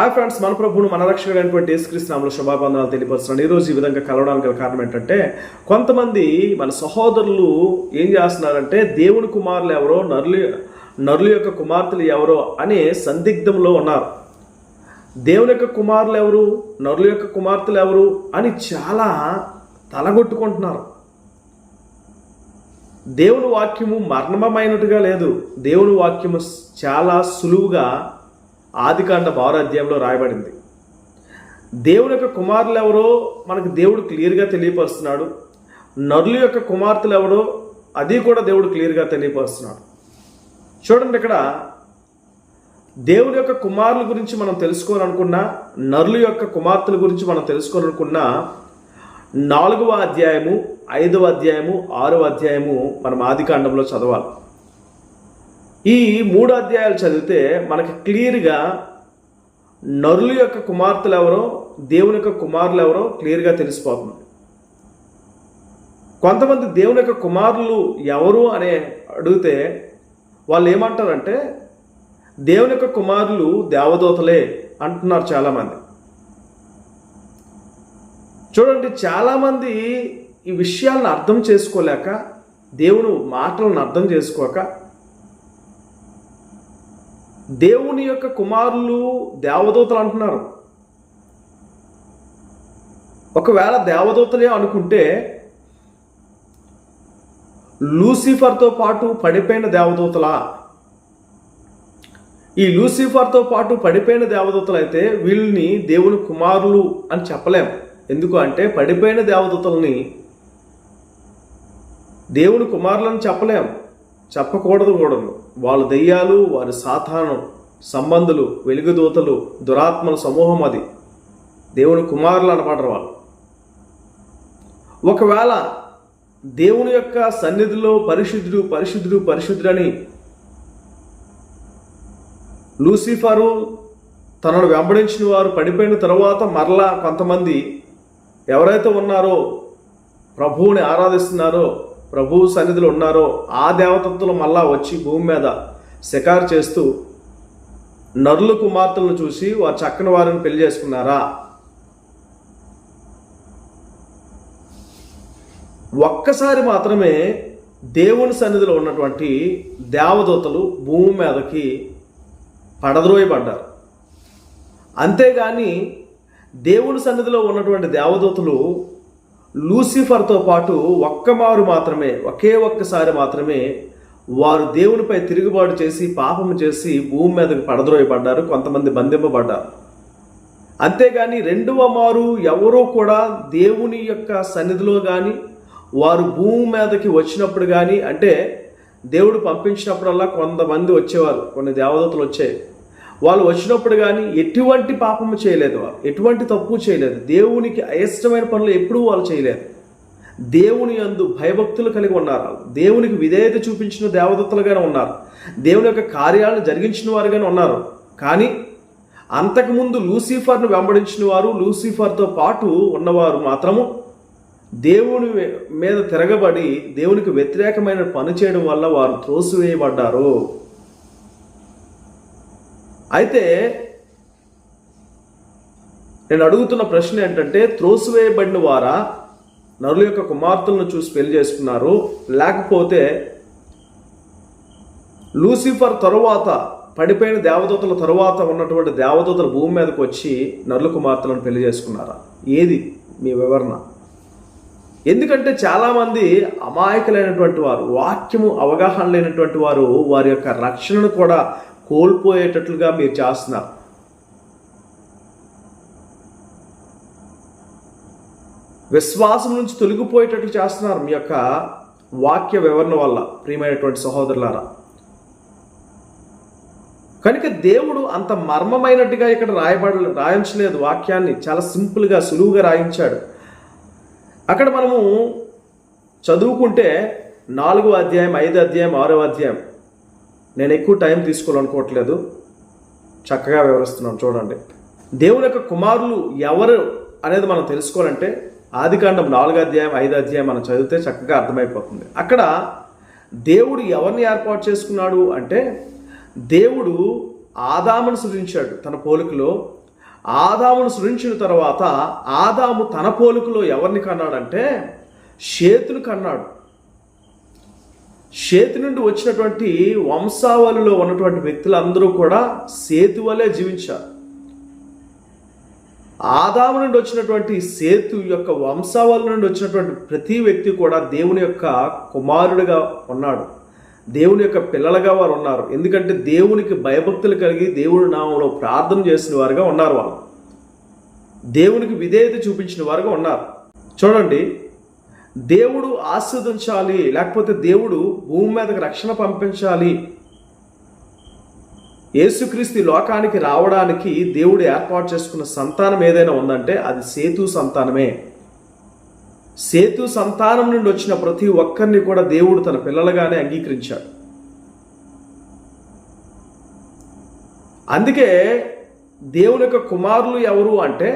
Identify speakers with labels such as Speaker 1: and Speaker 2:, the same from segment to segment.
Speaker 1: Hi friends, మన ప్రభువును మన రక్షకుడైనటువంటి యేసుక్రీస్తు నామములో శుభాబంధనాలు తెలియపరుస్తున్నాను. ఈరోజు ఈ విధంగా కలవడానికి గల కారణం ఏంటంటే, కొంతమంది మన సహోదరులు ఏం చేస్తున్నారంటే దేవుని కుమారులు ఎవరో నరుల యొక్క కుమార్తెలు ఎవరో అనే సందిగ్ధంలో ఉన్నారు. దేవుని యొక్క కుమారులు ఎవరు, నరుల యొక్క కుమార్తెలు ఎవరు అని చాలా తలగొట్టుకుంటున్నారు. దేవుని వాక్యము మర్మమైనట్టుగా లేదు. దేవుని వాక్యము చాలా సులువుగా ఆదికాండ 6వ అధ్యాయంలో రాయబడింది. దేవుని యొక్క కుమారులు ఎవరో మనకు దేవుడు క్లియర్గా తెలియపరుస్తున్నాడు. నరుల యొక్క కుమార్తెలు ఎవరో అది కూడా దేవుడు క్లియర్గా తెలియపరుస్తున్నాడు. చూడండి, ఇక్కడ దేవుని యొక్క కుమారుల గురించి మనం తెలుసుకోవాలనుకున్నా, నరుల యొక్క కుమార్తెల గురించి మనం తెలుసుకోవాలనుకున్నా 4వ అధ్యాయము, 5వ అధ్యాయము, 6వ అధ్యాయము మనం ఆదికాండంలో చదవాలి. ఈ 3 అధ్యాయాలు చదివితే మనకి క్లియర్గా నరుల యొక్క కుమార్తెలు ఎవరో, దేవుని యొక్క కుమారులు ఎవరో క్లియర్గా తెలిసిపోతుంది. కొంతమంది దేవుని యొక్క కుమారులు ఎవరు అని అడిగితే వాళ్ళు ఏమంటారంటే దేవుని యొక్క కుమారులు దేవదూతలే అంటున్నారు చాలామంది. చూడండి, చాలామంది ఈ విషయాలను అర్థం చేసుకోలేక, దేవుని మాటలను అర్థం చేసుకోక దేవుని యొక్క కుమారులు దేవదూతలు అంటున్నారు. ఒకవేళ దేవదూతలే అనుకుంటే లూసిఫర్తో పాటు పడిపోయిన దేవదూతలా? ఈ లూసిఫర్తో పాటు పడిపోయిన దేవదూతలు అయితే వీళ్ళని దేవుని కుమారులు అని చెప్పలేం. ఎందుకు అంటే పడిపోయిన దేవదూతల్ని దేవుని కుమారులని చెప్పలేం, చెప్పకూడదు కూడా. వాళ్ళు దెయ్యాలు, వారి సాతాను సంబంధులు, వెలుగుదూతలు, దురాత్మల సమూహం. అది దేవుని కుమారులు అనబడరు వాళ్ళు. ఒకవేళ దేవుని యొక్క సన్నిధిలో పరిశుద్ధుడు పరిశుద్ధుడు పరిశుద్ధుడని లూసిఫరు తనను వెంబడించిన వారు పడిపోయిన తర్వాత మరలా కొంతమంది ఎవరైతే ఉన్నారో, ప్రభువుని ఆరాధిస్తున్నారో, ప్రభువు సన్నిధిలో ఉన్నారో ఆ దేవతత్తులు మళ్ళా వచ్చి భూమి మీద శికారు చేస్తూ నరుల కుమార్తెలను చూసి వారు చక్కని వారిని పెళ్లి చేసుకున్నారా? ఒక్కసారి మాత్రమే దేవుని సన్నిధిలో ఉన్నటువంటి దేవదూతలు భూమి మీదకి పడద్రోయబడ్డారు. అంతేగాని దేవుని సన్నిధిలో ఉన్నటువంటి దేవదూతలు లూసిఫర్తో పాటు ఒకే ఒక్కసారి మాత్రమే వారు దేవునిపై తిరుగుబాటు చేసి పాపము చేసి భూమి మీదకి పడద్రోయబడ్డారు. కొంతమంది బంధింపబడ్డారు. అంతేగాని రెండవ మారు ఎవరో కూడా దేవుని యొక్క సన్నిధిలో కానీ వారు భూమి మీదకి వచ్చినప్పుడు కానీ, అంటే దేవుడు పంపించినప్పుడల్లా కొంతమంది వచ్చేవారు, కొన్ని దేవదూతలు వచ్చాయి. వాళ్ళు వచ్చినప్పుడు కానీ ఎటువంటి పాపము చేయలేదు, వాళ్ళు ఎటువంటి తప్పు చేయలేదు, దేవునికి అయిష్టమైన పనులు ఎప్పుడూ వాళ్ళు చేయలేదు. దేవుని యందు భయభక్తులు కలిగి ఉన్నారు, దేవునికి విధేయత చూపించిన దేవదూతలుగానే ఉన్నారు, దేవుని యొక్క కార్యాలను జరిగించిన వారుగానే ఉన్నారు. కానీ అంతకుముందు లూసిఫర్ను వెంబడించిన వారు, లూసిఫర్తో పాటు ఉన్నవారు మాత్రము దేవుని మీద తిరగబడి దేవునికి వ్యతిరేకమైన పని చేయడం వల్ల వారు త్రోసివేయబడ్డారు. అయితే నేను అడుగుతున్న ప్రశ్న ఏంటంటే, త్రోసివేయబడిన వారా నరుల యొక్క కుమార్తెలను చూసి పెళ్లి చేసుకున్నారు, లేకపోతే లూసిఫర్ తరువాత పడిపోయిన దేవదూతల తరువాత ఉన్నటువంటి దేవదూతల భూమి మీదకి వచ్చి నరుల కుమార్తెలను పెళ్లి చేసుకున్నారా? ఏది మీ వివరణ? ఎందుకంటే చాలామంది అమాయకులైనటువంటి వారు, వాక్యము అవగాహన లేనటువంటి వారు వారి యొక్క రక్షణను కూడా కోల్పోయేటట్లుగా మీరు చేస్తున్నారు. విశ్వాసం నుంచి తొలగిపోయేటట్లు చేస్తున్నారు మీ యొక్క వాక్య వివరణ వల్ల, ప్రియమైనటువంటి సహోదరులారా. కనుక దేవుడు అంత మర్మమైనట్టుగా ఇక్కడ రాయించలేదు. వాక్యాన్ని చాలా సింపుల్గా సులువుగా రాయించాడు. అక్కడ మనము చదువుకుంటే 4వ అధ్యాయం, 5వ అధ్యాయం, 6వ అధ్యాయం, నేను ఎక్కువ టైం తీసుకోవాలనుకోవట్లేదు, చక్కగా వివరిస్తున్నాను. చూడండి, దేవుని యొక్క కుమారులు ఎవరు అనేది మనం తెలుసుకోవాలంటే ఆదికాండం 4వ అధ్యాయం, 5వ అధ్యాయం మనం చదివితే చక్కగా అర్థమైపోతుంది. అక్కడ దేవుడు ఎవరిని ఏర్పాటు చేసుకున్నాడు అంటే, దేవుడు ఆదామును సృజించాడు తన పోలికలో, ఆదామును సృష్టించిన తర్వాత ఆదాము తన పోలికలో ఎవరిని కన్నాడంటే షేతును కన్నాడు. షేతు నుండి వచ్చినటువంటి వంశావళిలో ఉన్నటువంటి వ్యక్తులందరూ కూడా సేతు వలె జీవించారు. ఆదాము నుండి వచ్చినటువంటి సేతు యొక్క వంశావళి నుండి వచ్చినటువంటి ప్రతి వ్యక్తి కూడా దేవుని యొక్క కుమారుడిగా ఉన్నాడు, దేవుని యొక్క పిల్లలుగా వారు ఉన్నారు. ఎందుకంటే దేవునికి భయభక్తులు కలిగి దేవుని నామంలో ప్రార్థన చేసిన వారుగా ఉన్నారు. వాళ్ళు దేవునికి విధేయత చూపించిన వారుగా ఉన్నారు. చూడండి, దేవుడు ఆస్వాదించాలి, లేకపోతే దేవుడు భూమి మీదకి రక్షణ పంపించాలి, యేసుక్రీస్తు లోకానికి రావడానికి దేవుడు ఏర్పాటు చేసుకున్న సంతానం ఏదైనా ఉందంటే అది సేతు సంతానమే. సేతు సంతానం నుండి వచ్చిన ప్రతి ఒక్కరిని కూడా దేవుడు తన పిల్లలుగానే అంగీకరించాడు. అందుకే దేవుని యొక్క కుమారులు ఎవరు అంటే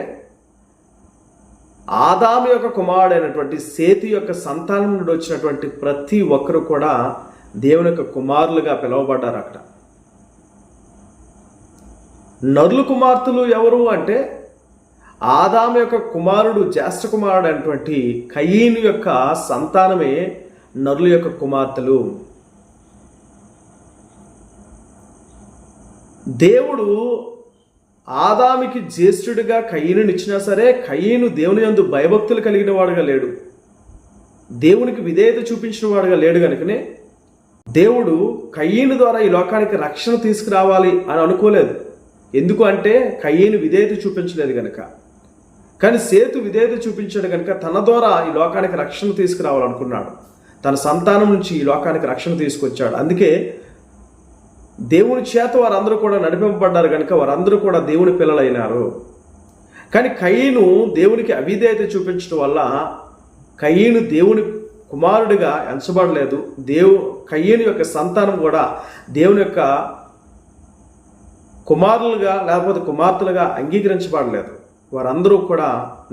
Speaker 1: ఆదాము యొక్క కుమారుడైనటువంటి సేతు యొక్క సంతానం నుండి వచ్చినటువంటి ప్రతి ఒక్కరు కూడా దేవుని యొక్క కుమారులుగా పిలువబడ్డారు. అక్కడ నరుల కుమార్తెలు ఎవరు అంటే ఆదాము యొక్క కుమారుడు, జ్యేష్ఠ కుమారుడు అయినటువంటి కయీను యొక్క సంతానమే నరుల యొక్క కుమార్తెలు. దేవుడు ఆదాముకి జ్యేష్ఠుడిగా కయీనుని ఇచ్చినా సరే కయీను దేవుని యందు భయభక్తులు కలిగిన వాడుగా లేడు, దేవునికి విధేయత చూపించిన వాడుగా లేడు. కనుకనే దేవుడు కయీను ద్వారా ఈ లోకానికి రక్షణ తీసుకురావాలి అని అనుకోలేదు. ఎందుకు అంటే కయీను విధేయత చూపించలేదు కనుక. కానీ సేతు విధేయత చూపించాడు కనుక తన ద్వారా ఈ లోకానికి రక్షణ తీసుకురావాలనుకున్నాడు. తన సంతానం నుంచి ఈ లోకానికి రక్షణ తీసుకొచ్చాడు. అందుకే దేవుని చేత వారందరూ కూడా నడిపింపబడ్డారు కనుక వారందరూ కూడా దేవుని పిల్లలైనారు. కానీ కయీను దేవునికి అవిధేయత చూపించడం వల్ల కయీను దేవుని కుమారుడిగా ఎంచబడలేదు. కయీను యొక్క సంతానం కూడా దేవుని యొక్క కుమారులుగా లేకపోతే కుమార్తెలుగా అంగీకరించబడలేదు. వారందరూ కూడా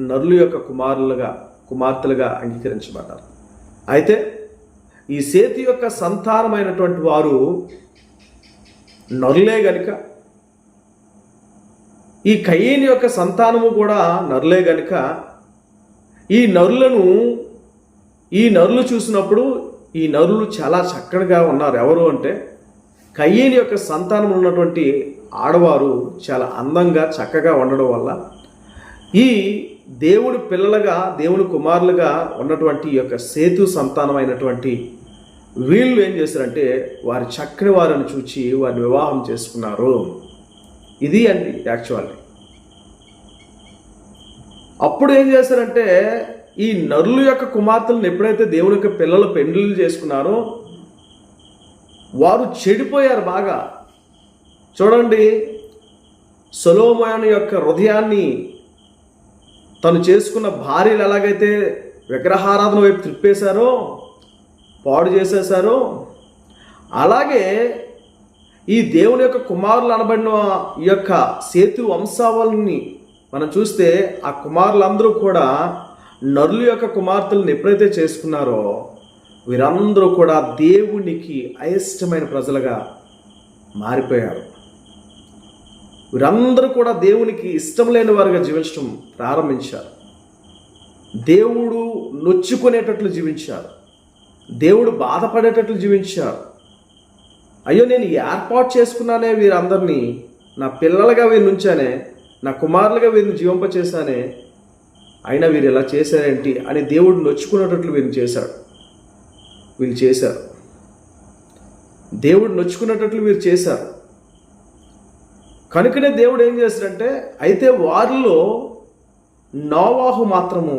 Speaker 1: నరుల యొక్క కుమార్తెలుగా అంగీకరించబడ్డారు. అయితే ఈ సేతు యొక్క సంతానమైనటువంటి వారు నరులే గనుక, ఈ కయీను యొక్క సంతానము కూడా నరులే గనుక ఈ నరులు చూసినప్పుడు ఈ నరులు చాలా చక్కగా ఉన్నారు. ఎవరు అంటే కయీను యొక్క సంతానం ఉన్నటువంటి ఆడవారు చాలా అందంగా చక్కగా ఉండడం వల్ల ఈ దేవుని పిల్లలుగా దేవుని కుమారులుగా ఉన్నటువంటి ఈ యొక్క సేతు సంతానమైనటువంటి వీళ్ళు ఏం చేశారంటే వారి చక్కని వారిని చూచి వారిని వివాహం చేసుకున్నారు. ఇది అండి యాక్చువల్లీ. అప్పుడు ఏం చేశారంటే ఈ నరుల యొక్క కుమార్తెలను ఎప్పుడైతే దేవుని యొక్క పిల్లలు పెండ్లిళ్ళు చేసుకున్నారో వారు చెడిపోయారు బాగా. చూడండి, సొలొమోను యొక్క హృదయాన్ని తను చేసుకున్న భార్యలు ఎలాగైతే విగ్రహారాధన వైపు త్రిప్పేశారో, పాడు చేసేశారో, అలాగే ఈ దేవుని యొక్క కుమారులు అనబడిన ఈ యొక్క సేతు వంశావళిని మనం చూస్తే ఆ కుమారులందరూ కూడా నరుల యొక్క కుమార్తెలను ఎప్పుడైతే చేసుకున్నారో వీరందరూ కూడా దేవునికి అయిష్టమైన ప్రజలుగా మారిపోయారు. వీరందరూ కూడా దేవునికి ఇష్టం లేని వారుగా జీవించడం ప్రారంభించారు. దేవుడు నొచ్చుకునేటట్లు జీవించారు, దేవుడు బాధపడేటట్లు జీవించారు. అయ్యో, నేను ఏర్పాటు చేసుకున్నానే వీరందరినీ, నా పిల్లలుగా వీరిని ఉంచానే, నా కుమారులుగా వీరిని జీవింపచేశానే, అయినా వీరు ఇలా చేశారేంటి అని దేవుడు నొచ్చుకునేటట్లు వీరిని చేశారు. దేవుడు నొచ్చుకునేటట్లు వీరు చేశారు. కనుకనే దేవుడు ఏం చేశాడంటే, అయితే వారిలో నోవాహు మాత్రము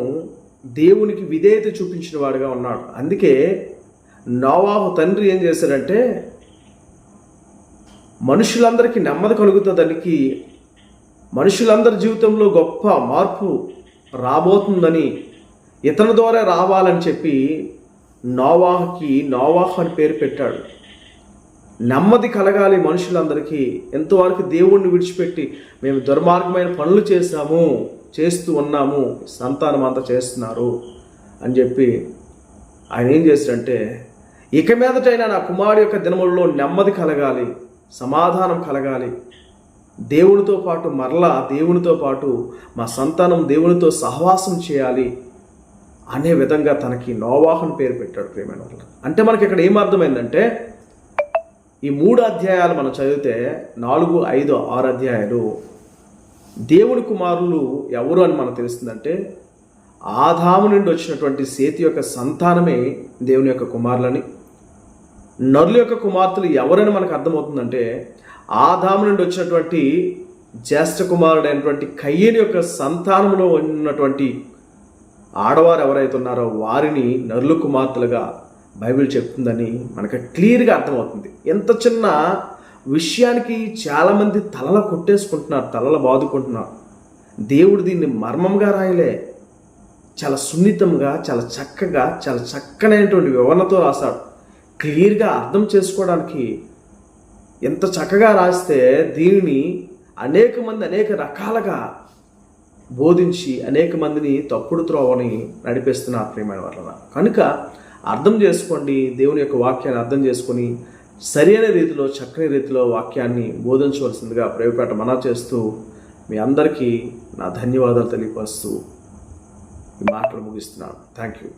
Speaker 1: దేవునికి విధేయత చూపించిన వాడుగా ఉన్నాడు. అందుకే నోవాహు తండ్రి ఏం చేశాడంటే మనుషులందరికీ నెమ్మది కలుగుతుందానికి, మనుషులందరి జీవితంలో గొప్ప మార్పు రాబోతుందని, ఇతని ద్వారా రావాలని చెప్పి నోవాహు అని పేరు పెట్టాడు. నెమ్మది కలగాలి మనుషులందరికీ. ఎంతవరకు దేవుణ్ణి విడిచిపెట్టి మేము దుర్మార్గమైన పనులు చేస్తూ ఉన్నాము, సంతానం అంతా చేస్తున్నారు అని చెప్పి ఆయన ఏం చేశాడంటే, ఇక మీదటైనా నా కుమారుడు యొక్క దినములలో నెమ్మది కలగాలి, సమాధానం కలగాలి, దేవునితో పాటు మరలా దేవునితో పాటు మా సంతానం దేవునితో సహవాసం చేయాలి అనే విధంగా తనకి నోవాహుని పేరు పెట్టాడు ప్రియమైన వాళ్ళు. అంటే మనకి ఇక్కడ ఏం అర్థమైందంటే ఈ 3 అధ్యాయాలు మనం చదివితే 4, 5, 6 అధ్యాయాలు దేవుని కుమారులు ఎవరు అని మనకు తెలుస్తుందంటే ఆదాము నుండి వచ్చినటువంటి సేతి యొక్క సంతానమే దేవుని యొక్క కుమారులని, నరుల యొక్క కుమార్తెలు ఎవరని మనకు అర్థమవుతుందంటే ఆదాము నుండి వచ్చినటువంటి జ్యేష్ఠ కుమారుడైనటువంటి కయ్యేని యొక్క సంతానంలో ఉన్నటువంటి ఆడవారు ఎవరైతే ఉన్నారో వారిని నరుల కుమార్తెలుగా బైబిల్ చెప్తుందని మనకు క్లియర్గా అర్థమవుతుంది. ఎంత చిన్న విషయానికి చాలామంది తలల కొట్టేసుకుంటున్నారు, తలల బాదుకుంటున్నారు. దేవుడు దీన్ని మర్మంగా రాయలే, చాలా సున్నితంగా, చాలా చక్కగా, చాలా చక్కనైనటువంటి వివరణతో రాశాడు. క్లియర్గా అర్థం చేసుకోవడానికి ఎంత చక్కగా రాస్తే దీనిని అనేక మంది అనేక రకాలుగా బోధించి అనేక మందిని తప్పుడు త్రోవని నడిపిస్తున్నారు ప్రియమైన వాళ్ళ. కనుక అర్థం చేసుకోండి, దేవుని యొక్క వాక్యాన్ని అర్థం చేసుకొని సరైన రీతిలో చక్కని రీతిలో వాక్యాన్ని బోధించవలసిందిగా ప్రేమపేట మనవి చేస్తూ మీ అందరికీ నా ధన్యవాదాలు తెలియపరుస్తూ ఈ మాటలు ముగిస్తున్నాను. Thank you.